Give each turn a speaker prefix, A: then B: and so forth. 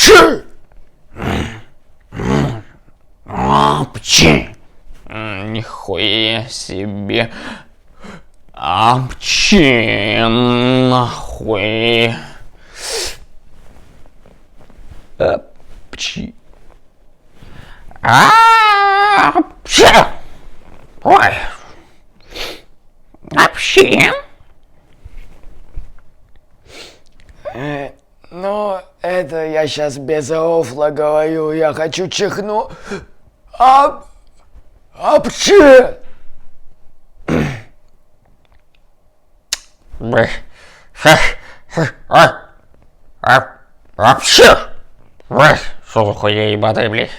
A: Апчи! Апчи! Нихуя себе. Апчи! Нахуй. Апчи. Апчи! Ой. Апчи!
B: Ну, это я сейчас без офла говорю, я хочу чихну. Апчи!
A: Вообще! Что за хуйня ебаная, блядь?